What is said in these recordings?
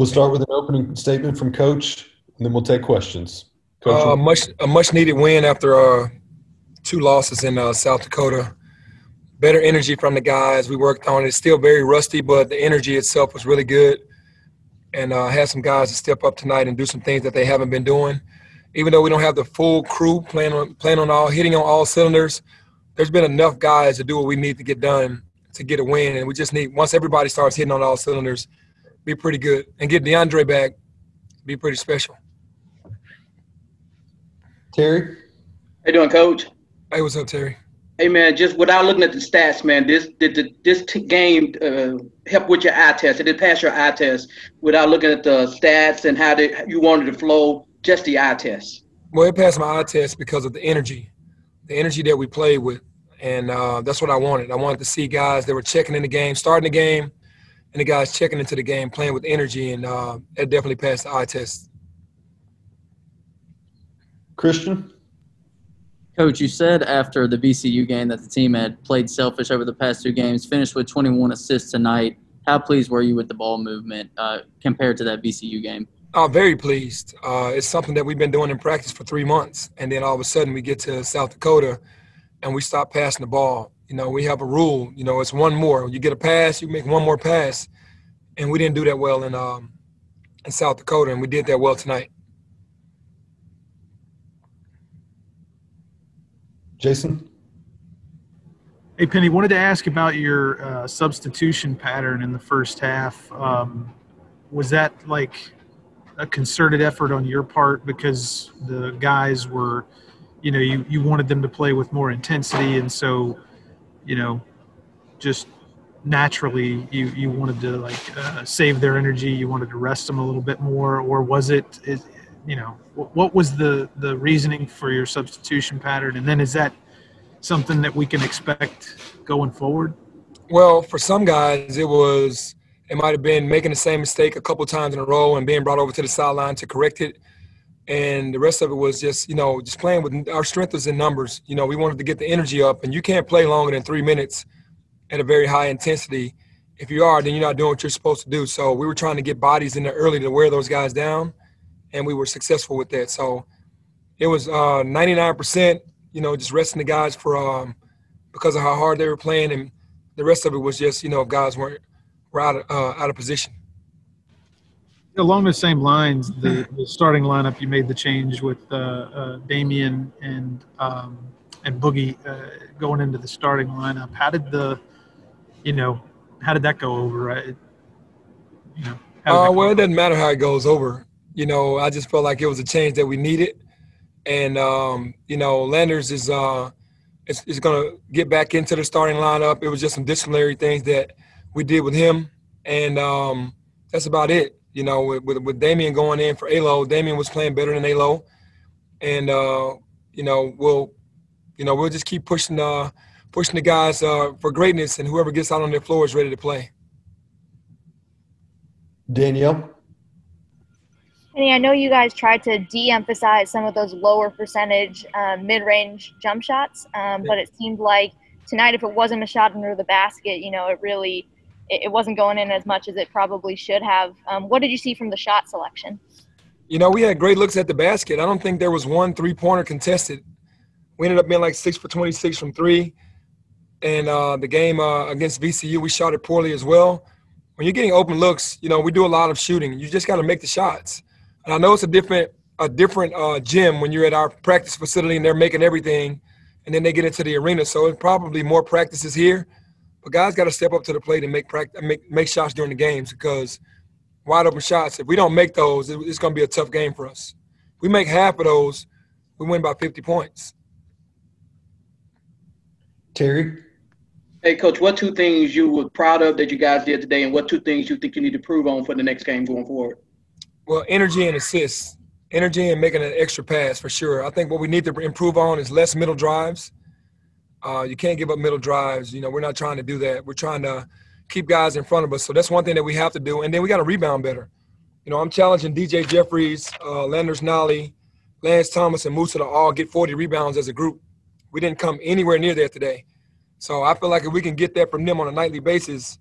We'll start with an opening statement from Coach, and then we'll take questions. Coach, a much needed win after 2 losses in South Dakota. Better energy from the guys. We worked on it. It's still very rusty, but the energy itself was really good. And had some guys to step up tonight and do some things that they haven't been doing. Even though we don't have the full crew hitting on all cylinders, there's been enough guys to do what we need to get done to get a win. And we just need, once everybody starts hitting on all cylinders, be pretty good. And get DeAndre back, be pretty special. Terry? How you doing, Coach? Hey, what's up, Terry? Hey, man, just without looking at the stats, man, this game help with your eye test? It did pass your eye test without looking at the stats and how you wanted to flow, just the eye test? Well, it passed my eye test because of the energy that we played with. And that's what I wanted. I wanted to see guys that were checking in the game, starting the game, and the guys checking into the game, playing with energy, and it definitely passed the eye test. Christian? Coach, you said after the VCU game that the team had played selfish over the past 2 games, finished with 21 assists tonight. How pleased were you with the ball movement compared to that VCU game? Very pleased. It's something that we've been doing in practice for 3 months, and then all of a sudden we get to South Dakota and we stop passing the ball. You know, we have a rule. You know, it's one more. You get a pass, you make one more pass, and we didn't do that well in South Dakota, and we did that well tonight. Jason? Hey, Penny, wanted to ask about your substitution pattern in the first half. Was that like a concerted effort on your part because the guys were, you know, you wanted them to play with more intensity, and so, you know, just naturally you wanted to save their energy, you wanted to rest them a little bit more, or was it you know, what was the reasoning for your substitution pattern? And then is that something that we can expect going forward? Well, for some guys, it might have been making the same mistake a couple times in a row and being brought over to the sideline to correct it. And the rest of it was just, you know, just playing with our strength was in numbers. You know, we wanted to get the energy up, and you can't play longer than 3 minutes at a very high intensity. If you are, then you're not doing what you're supposed to do. So we were trying to get bodies in there early to wear those guys down, and we were successful with that. So it was 99%, you know, just resting the guys for because of how hard they were playing, and the rest of it was just, you know, guys were out of position. Along the same lines, the starting lineup, you made the change with Damian and Boogie going into the starting lineup. How did that go over? Well, it doesn't matter how it goes over. You know, I just felt like it was a change that we needed. And, you know, Landers is going to get back into the starting lineup. It was just some disciplinary things that we did with him. And that's about it. You know, with Damian going in for Alo, Damian was playing better than Alo. And, we'll just keep pushing the guys for greatness, and whoever gets out on their floor is ready to play. Danielle? I know you guys tried to de-emphasize some of those lower percentage mid-range jump shots, but it seemed like tonight, if it wasn't a shot under the basket, you know, it wasn't going in as much as it probably should have. What did you see from the shot selection? You know, we had great looks at the basket. I don't think there was one three-pointer contested. We ended up being like 6 for 26 from 3. And the game against VCU, we shot it poorly as well. When you're getting open looks, you know, we do a lot of shooting. You just got to make the shots. And I know it's a different gym when you're at our practice facility and they're making everything, and then they get into the arena. So it's probably more practices here. But guys got to step up to the plate and make shots during the games, because wide open shots, if we don't make those, it's going to be a tough game for us. If we make half of those, we win by 50 points. Terry? Hey, Coach, what 2 things you were proud of that you guys did today, and what 2 things you think you need to improve on for the next game going forward? Well, energy and assists. Energy and making an extra pass for sure. I think what we need to improve on is less middle drives. You can't give up middle drives. You know, we're not trying to do that. We're trying to keep guys in front of us. So that's one thing that we have to do. And then we got to rebound better. You know, I'm challenging DJ Jeffries, Landers Nolly, Lance Thomas, and Musa to all get 40 rebounds as a group. We didn't come anywhere near that today. So I feel like if we can get that from them on a nightly basis,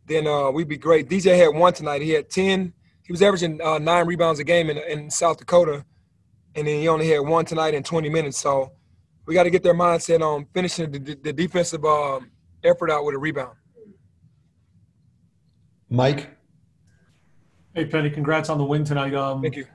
then we'd be great. DJ had 1 tonight. He had 10. he was averaging 9 rebounds a game in South Dakota, and then he only had 1 tonight in 20 minutes. So we got to get their mindset on finishing the defensive effort out with a rebound. Mike? Hey, Penny, congrats on the win tonight. Thank you.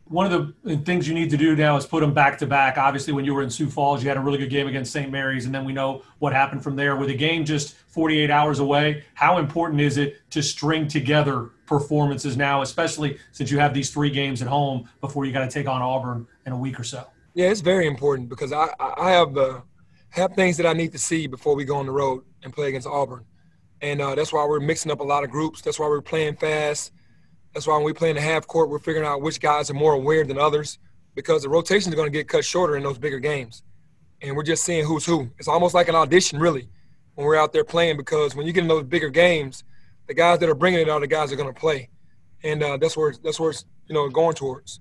One of the things you need to do now is put them back-to-back. Obviously, when you were in Sioux Falls, you had a really good game against St. Mary's, and then we know what happened from there. With the game just 48 hours away, how important is it to string together performances now, especially since you have these 3 games at home before you got to take on Auburn in a week or so? Yeah, it's very important because I have things that I need to see before we go on the road and play against Auburn. And that's why we're mixing up a lot of groups. That's why we're playing fast. That's why when we play in the half court, we're figuring out which guys are more aware than others because the rotations are going to get cut shorter in those bigger games. And we're just seeing who's who. It's almost like an audition, really, when we're out there playing because when you get in those bigger games, the guys that are bringing it are the guys that are going to play. And that's where it's going towards.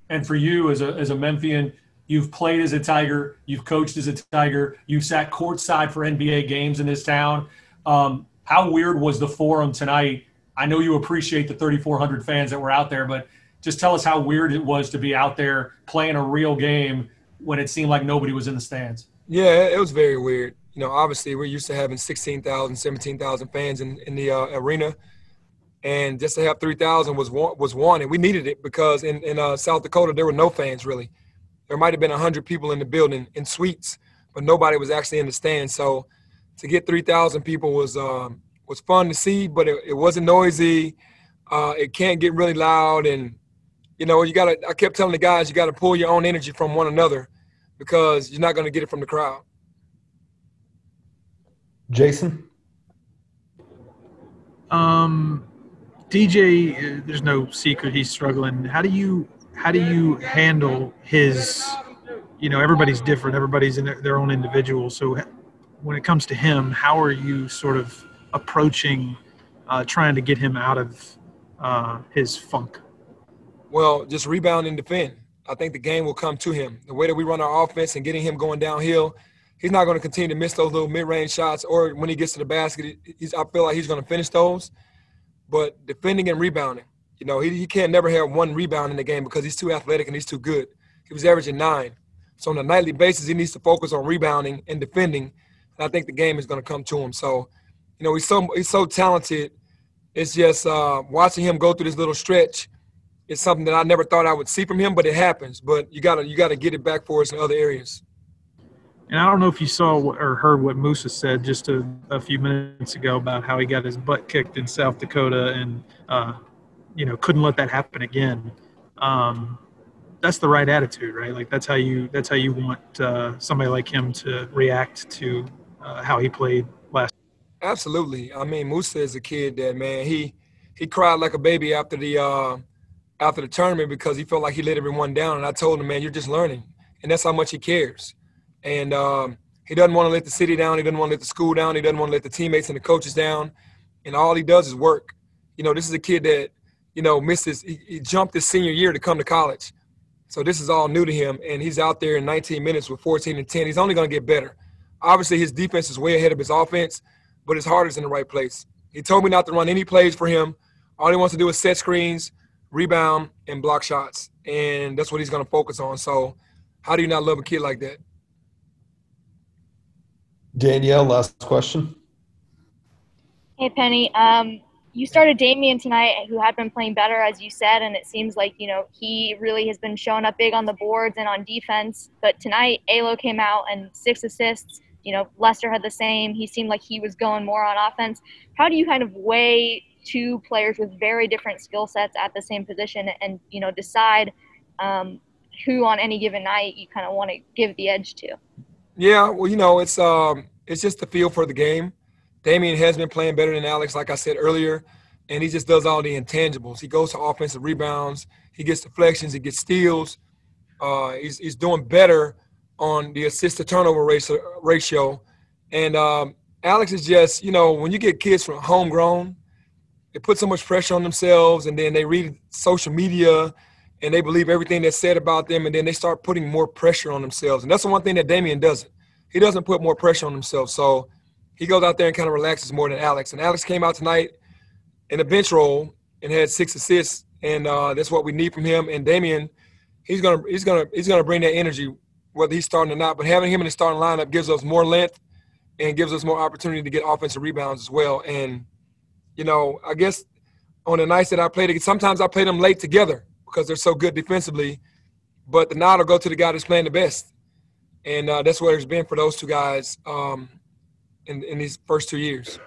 And for you as a Memphian, you've played as a Tiger, you've coached as a Tiger, you've sat courtside for NBA games in this town. How weird was the Forum tonight? I know you appreciate the 3,400 fans that were out there, but just tell us how weird it was to be out there playing a real game when it seemed like nobody was in the stands. Yeah, it was very weird. Obviously we're used to having 16,000, 17,000 fans in the arena, and just to have 3,000 was one, and we needed it because in South Dakota there were no fans really. There might have been 100 people in the building in suites, but nobody was actually in the stands. So to get 3,000 people was fun to see, but it wasn't noisy. It can't get really loud, and I kept telling the guys you gotta pull your own energy from one another because you're not gonna get it from the crowd. Jason? DJ, there's no secret he's struggling. How do you handle his, everybody's different, everybody's in their own individual. So when it comes to him, how are you sort of approaching trying to get him out of his funk? Well, just rebound and defend. I think the game will come to him. The way that we run our offense and getting him going downhill, he's not going to continue to miss those little mid-range shots, or when he gets to the basket, I feel like he's going to finish those. But defending and rebounding, he can't never have one rebound in the game because he's too athletic and he's too good. He was averaging 9. So on a nightly basis, he needs to focus on rebounding and defending, and I think the game is going to come to him. So, he's so talented. It's just watching him go through this little stretch. It's something that I never thought I would see from him, but it happens. But you gotta get it back for us in other areas. And I don't know if you saw or heard what Musa said just a few minutes ago about how he got his butt kicked in South Dakota and couldn't let that happen again. That's the right attitude, right? Like that's how you want somebody like him to react to how he played last. Absolutely. I mean, Musa is a kid that, man, he cried like a baby after the tournament because he felt like he let everyone down. And I told him, man, you're just learning, and that's how much he cares. And he doesn't want to let the city down. He doesn't want to let the school down. He doesn't want to let the teammates and the coaches down. And all he does is work. This is a kid that, he jumped his senior year to come to college. So this is all new to him. And he's out there in 19 minutes with 14 and 10. He's only going to get better. Obviously, his defense is way ahead of his offense, but his heart is in the right place. He told me not to run any plays for him. All he wants to do is set screens, rebound, and block shots. And that's what he's going to focus on. So how do you not love a kid like that? Danielle, last question. Hey, Penny. You started Damian tonight, who had been playing better, as you said, and it seems like, he really has been showing up big on the boards and on defense. But tonight, Alo came out and 6 assists. Lester had the same. He seemed like he was going more on offense. How do you kind of weigh two players with very different skill sets at the same position and, decide who on any given night you kind of want to give the edge to? Yeah, well, it's just the feel for the game. Damian has been playing better than Alex, like I said earlier, and he just does all the intangibles. He goes to offensive rebounds. He gets deflections. He gets steals. He's doing better on the assist-to-turnover ratio. And Alex is just, when you get kids from homegrown, they put so much pressure on themselves, and then they read social media, and they believe everything that's said about them, and then they start putting more pressure on themselves. And that's the one thing that Damian doesn't. He doesn't put more pressure on himself. So he goes out there and kind of relaxes more than Alex. And Alex came out tonight in a bench role, and had 6 assists, and that's what we need from him. And Damian, he's gonna bring that energy, whether he's starting or not. But having him in the starting lineup gives us more length and gives us more opportunity to get offensive rebounds as well. And I guess on the nights that I played, sometimes I play them late together because they're so good defensively. But the nod will go to the guy that's playing the best, and that's what it's been for those two guys in these first 2 years.